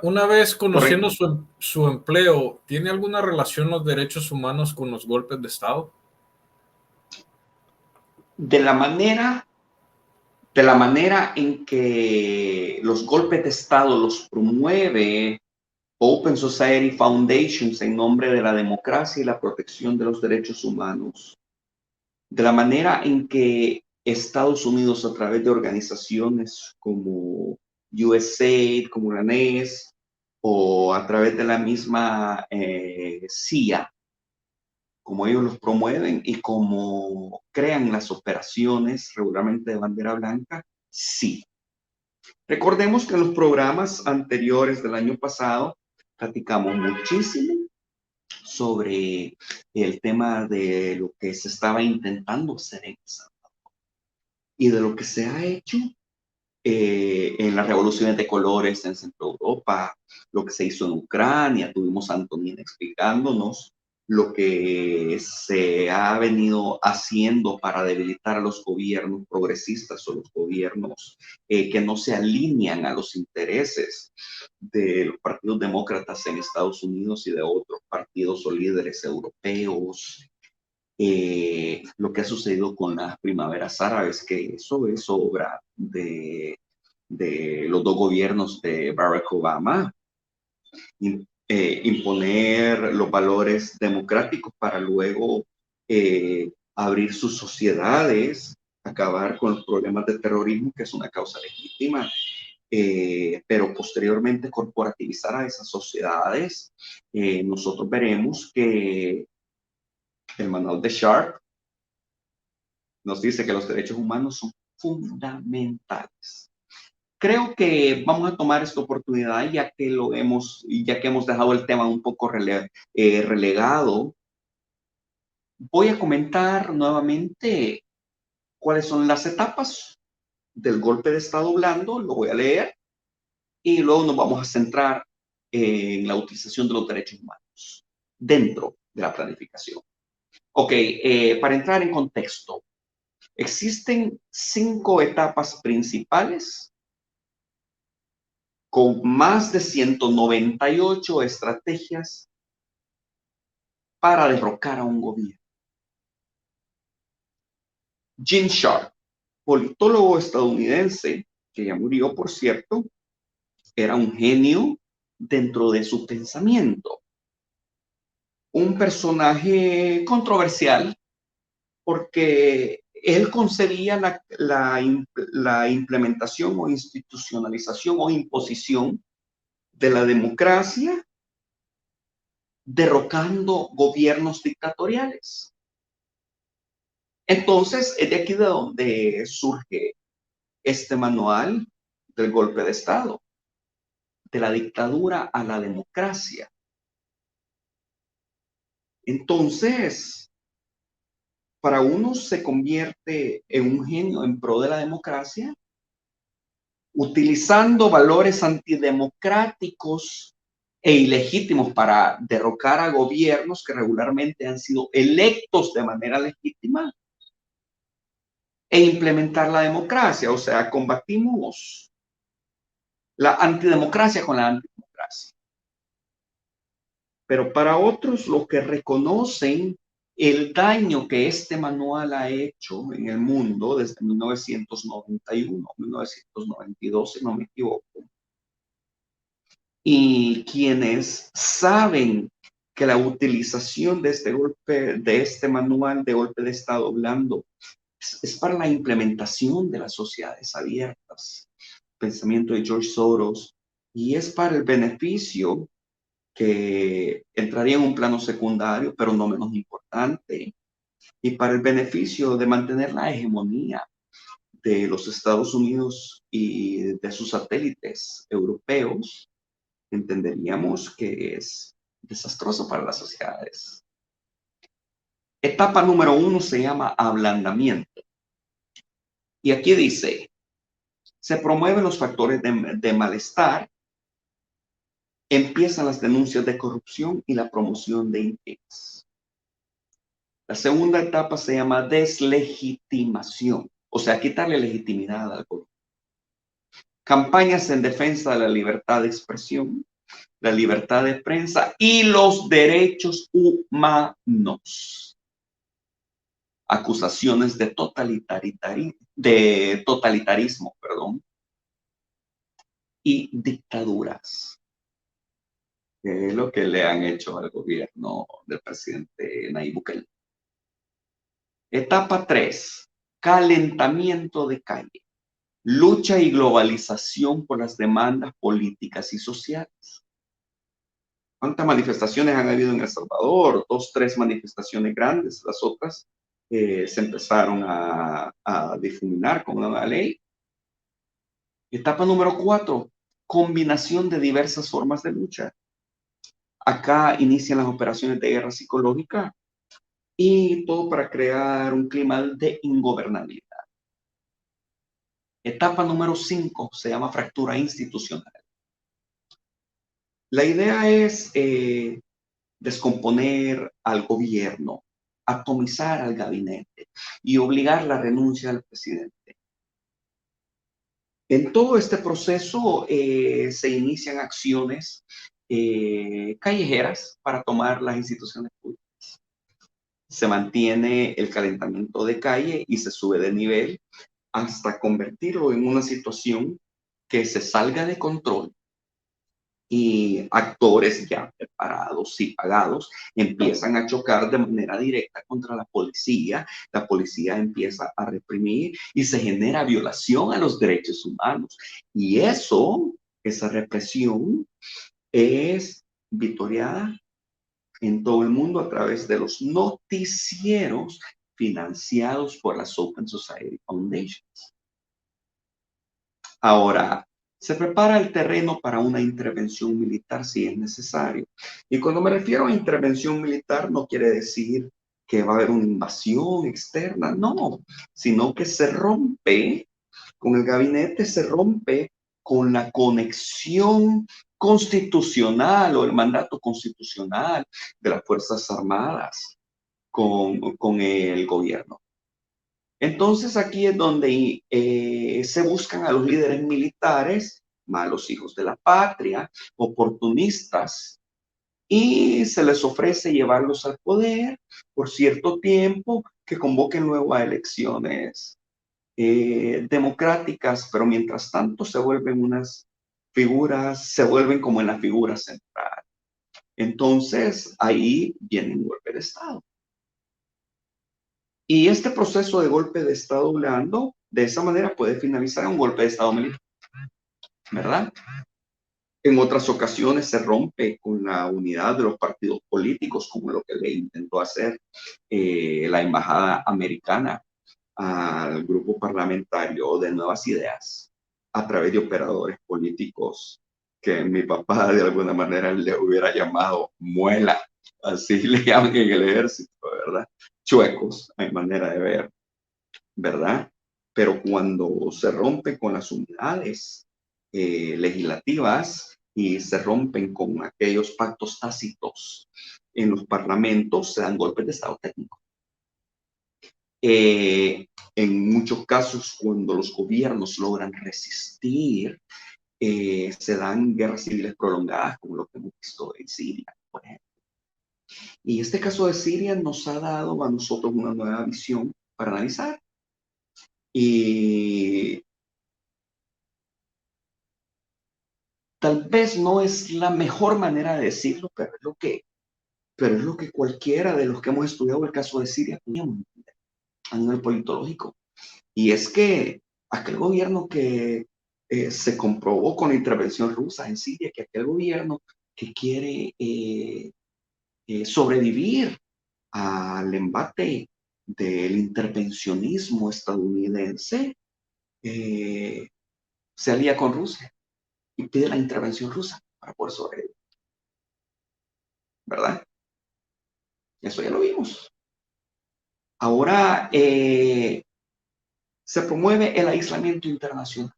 Una vez conociendo su empleo, ¿tiene alguna relación los derechos humanos con los golpes de Estado? De la manera en que los golpes de Estado los promueve Open Society Foundations en nombre de la democracia y la protección de los derechos humanos, de la manera en que Estados Unidos, a través de organizaciones como USAID, como la NES, o a través de la misma CIA, como ellos los promueven y como crean las operaciones regularmente de bandera blanca, sí. Recordemos que en los programas anteriores del año pasado platicamos muchísimo sobre el tema de lo que se estaba intentando hacer en El Salvador y de lo que se ha hecho en las revoluciones de colores en Centro Europa, lo que se hizo en Ucrania. Tuvimos a Antonina explicándonos lo que se ha venido haciendo para debilitar a los gobiernos progresistas o los gobiernos que no se alinean a los intereses de los partidos demócratas en Estados Unidos y de otros partidos o líderes europeos. Lo que ha sucedido con las primaveras árabes, que eso es obra de los dos gobiernos de Barack Obama, imponer los valores democráticos para luego abrir sus sociedades, acabar con los problemas de terrorismo, que es una causa legítima, pero posteriormente corporativizar a esas sociedades. Nosotros veremos que el manual de Sharp nos dice que los derechos humanos son fundamentales. Creo que vamos a tomar esta oportunidad, ya que hemos dejado el tema un poco relegado. Voy a comentar nuevamente cuáles son las etapas del golpe de Estado blando, lo voy a leer, y luego nos vamos a centrar en la utilización de los derechos humanos dentro de la planificación. Ok, para entrar en contexto, existen 5 etapas principales con más de 198 estrategias para derrocar a un gobierno. Gene Sharp, politólogo estadounidense, que ya murió, por cierto, era un genio dentro de su pensamiento. Un personaje controversial porque él concebía la implementación o institucionalización o imposición de la democracia derrocando gobiernos dictatoriales. Entonces, es de aquí de donde surge este manual del golpe de Estado, de la dictadura a la democracia. Entonces, para unos se convierte en un genio en pro de la democracia, utilizando valores antidemocráticos e ilegítimos para derrocar a gobiernos que regularmente han sido electos de manera legítima e implementar la democracia. O sea, combatimos la antidemocracia con la antidemocracia. Pero para otros, los que reconocen el daño que este manual ha hecho en el mundo desde 1991, 1992, si no me equivoco, y quienes saben que la utilización de este manual de golpe de Estado blando es para la implementación de las sociedades abiertas, pensamiento de George Soros, y es para el beneficio que entraría en un plano secundario, pero no menos importante, y para el beneficio de mantener la hegemonía de los Estados Unidos y de sus satélites europeos, entenderíamos que es desastroso para las sociedades. Etapa número 1 se llama ablandamiento. Y aquí dice, se promueven los factores de malestar empiezan las denuncias de corrupción y la promoción de intereses. La segunda etapa se llama deslegitimación, o sea, quitarle legitimidad al gobierno. Campañas en defensa de la libertad de expresión, la libertad de prensa y los derechos humanos. Acusaciones de totalitarismo, y dictaduras. Que es lo que le han hecho al gobierno del presidente Nayib Bukele. Etapa 3. Calentamiento de calle. Lucha y globalización por las demandas políticas y sociales. ¿Cuántas manifestaciones han habido en El Salvador? 2, 3 manifestaciones grandes. Las otras se empezaron a difuminar con una ley. Etapa número 4. Combinación de diversas formas de lucha. Acá inician las operaciones de guerra psicológica y todo para crear un clima de ingobernabilidad. Etapa número 5 se llama fractura institucional. La idea es descomponer al gobierno, atomizar al gabinete y obligar la renuncia al presidente. En todo este proceso se inician acciones callejeras para tomar las instituciones públicas. Se mantiene el calentamiento de calle y se sube de nivel hasta convertirlo en una situación que se salga de control y actores ya preparados y pagados empiezan a chocar de manera directa contra la policía empieza a reprimir y se genera violación a los derechos humanos. Y esa represión es victoriada en todo el mundo a través de los noticieros financiados por las Open Society Foundations. Ahora, se prepara el terreno para una intervención militar si es necesario. Y cuando me refiero a intervención militar, no quiere decir que va a haber una invasión externa, no, sino que se rompe con el gabinete, se rompe con la conexión constitucional o el mandato constitucional de las Fuerzas Armadas con el gobierno. Entonces aquí es donde se buscan a los líderes militares, malos hijos de la patria, oportunistas, y se les ofrece llevarlos al poder por cierto tiempo, que convoquen luego a elecciones democráticas, pero mientras tanto se vuelven unas figuras, se vuelven como en la figura central. Entonces ahí viene un golpe de Estado. Y este proceso de golpe de Estado blando, de esa manera puede finalizar en un golpe de Estado militar, ¿verdad? En otras ocasiones se rompe con la unidad de los partidos políticos, como lo que le intentó hacer la embajada americana al grupo parlamentario de Nuevas Ideas a través de operadores políticos que mi papá de alguna manera le hubiera llamado muela, así le llaman en el ejército, ¿verdad? Chuecos, hay manera de ver, ¿verdad? Pero cuando se rompe con las unidades legislativas y se rompen con aquellos pactos tácitos en los parlamentos, se dan golpes de Estado técnico. En muchos casos, cuando los gobiernos logran resistir, se dan guerras civiles prolongadas, como lo que hemos visto en Siria, por ejemplo. Y este caso de Siria nos ha dado a nosotros una nueva visión para analizar. Y tal vez no es la mejor manera de decirlo, pero es lo que cualquiera de los que hemos estudiado el caso de Siria podríamos entender a nivel politológico. Y es que aquel gobierno que se comprobó con la intervención rusa en Siria, que aquel gobierno que quiere sobrevivir al embate del intervencionismo estadounidense, se alía con Rusia y pide la intervención rusa para poder sobrevivir. ¿Verdad? Eso ya lo vimos. Ahora se promueve el aislamiento internacional,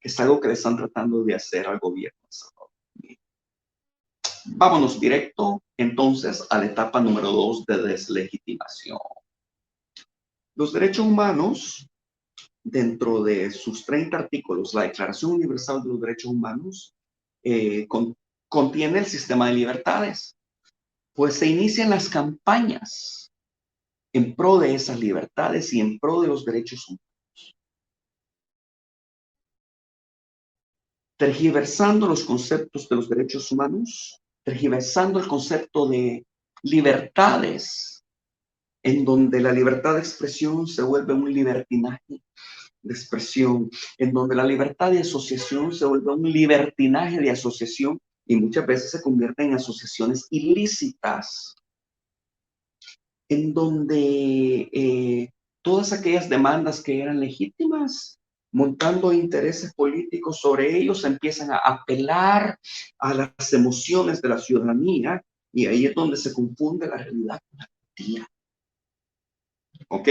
que es algo que le están tratando de hacer al gobierno de Salvador. Vámonos directo entonces a la etapa número 2 de deslegitimación. Los derechos humanos, dentro de sus 30 artículos, la Declaración Universal de los Derechos Humanos contiene el sistema de libertades, pues se inician las campañas en pro de esas libertades y en pro de los derechos humanos. Tergiversando los conceptos de los derechos humanos, tergiversando el concepto de libertades, en donde la libertad de expresión se vuelve un libertinaje de expresión, en donde la libertad de asociación se vuelve un libertinaje de asociación y muchas veces se convierte en asociaciones ilícitas, en donde todas aquellas demandas que eran legítimas, montando intereses políticos sobre ellos, empiezan a apelar a las emociones de la ciudadanía y ahí es donde se confunde la realidad con la mentira. ¿Ok?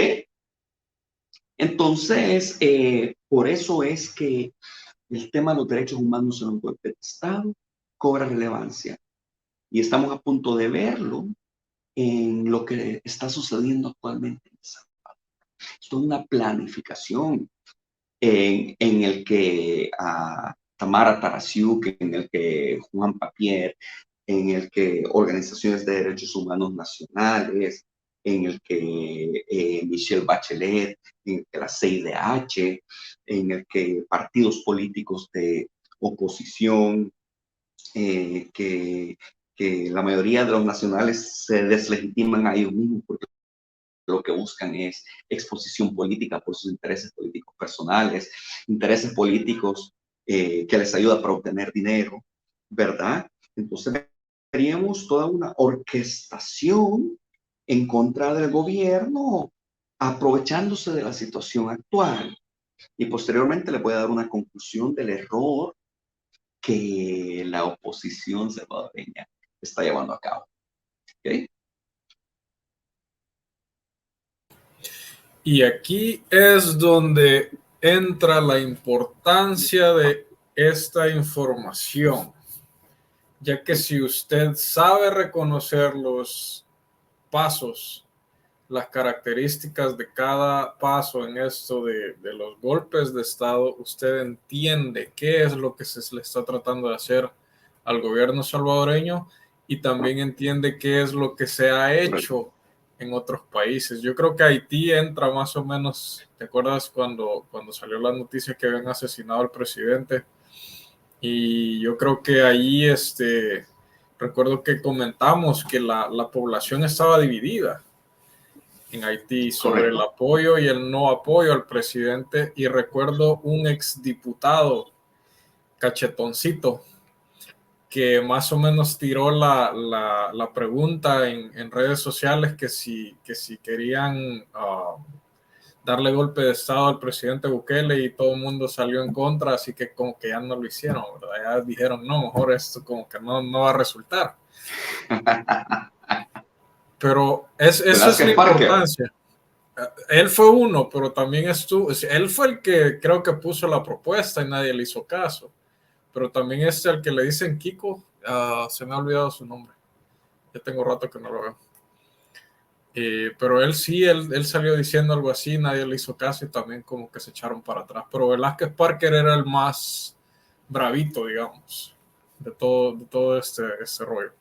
Entonces, por eso es que el tema de los derechos humanos en un golpe de Estado cobra relevancia y estamos a punto de verlo en lo que está sucediendo actualmente en El Salvador. Esto es una planificación en el que Tamara Tarasiuk, en el que Juan Papier, en el que organizaciones de derechos humanos nacionales, en el que Michelle Bachelet, en el que la CIDH, en el que partidos políticos de oposición, que la mayoría de los nacionales se deslegitiman a ellos mismos porque lo que buscan es exposición política por sus intereses políticos personales, intereses políticos que les ayuda para obtener dinero, ¿verdad? Entonces veríamos toda una orquestación en contra del gobierno, aprovechándose de la situación actual. Y posteriormente le voy a dar una conclusión del error que la oposición salvadoreña está llevando a cabo. ¿Okay? Y aquí es donde entra la importancia de esta información, ya que si usted sabe reconocer los pasos, las características de cada paso en esto de los golpes de Estado, usted entiende qué es lo que se le está tratando de hacer al gobierno salvadoreño y también entiende qué es lo que se ha hecho en otros países. Yo creo que Haití entra más o menos, ¿te acuerdas cuando salió la noticia que habían asesinado al presidente? Y yo creo que ahí recuerdo que comentamos que la población estaba dividida en Haití sobre el Correcto. apoyo y el no apoyo al presidente. Y recuerdo un exdiputado cachetoncito que más o menos tiró la pregunta en redes sociales que si querían darle golpe de Estado al presidente Bukele y todo el mundo salió en contra, así que como que ya no lo hicieron, ¿verdad? Ya dijeron, no, mejor esto como que no va a resultar. Pero eso es la Velázquez Parker. importancia. Él fue uno, pero también estuvo, él fue el que creo que puso la propuesta y nadie le hizo caso. Pero también el que le dicen Kiko, se me ha olvidado su nombre. Ya tengo rato que no lo veo. Pero él sí, él salió diciendo algo así, nadie le hizo caso y también como que se echaron para atrás. Pero Velázquez Parker era el más bravito, digamos, de todo este rollo.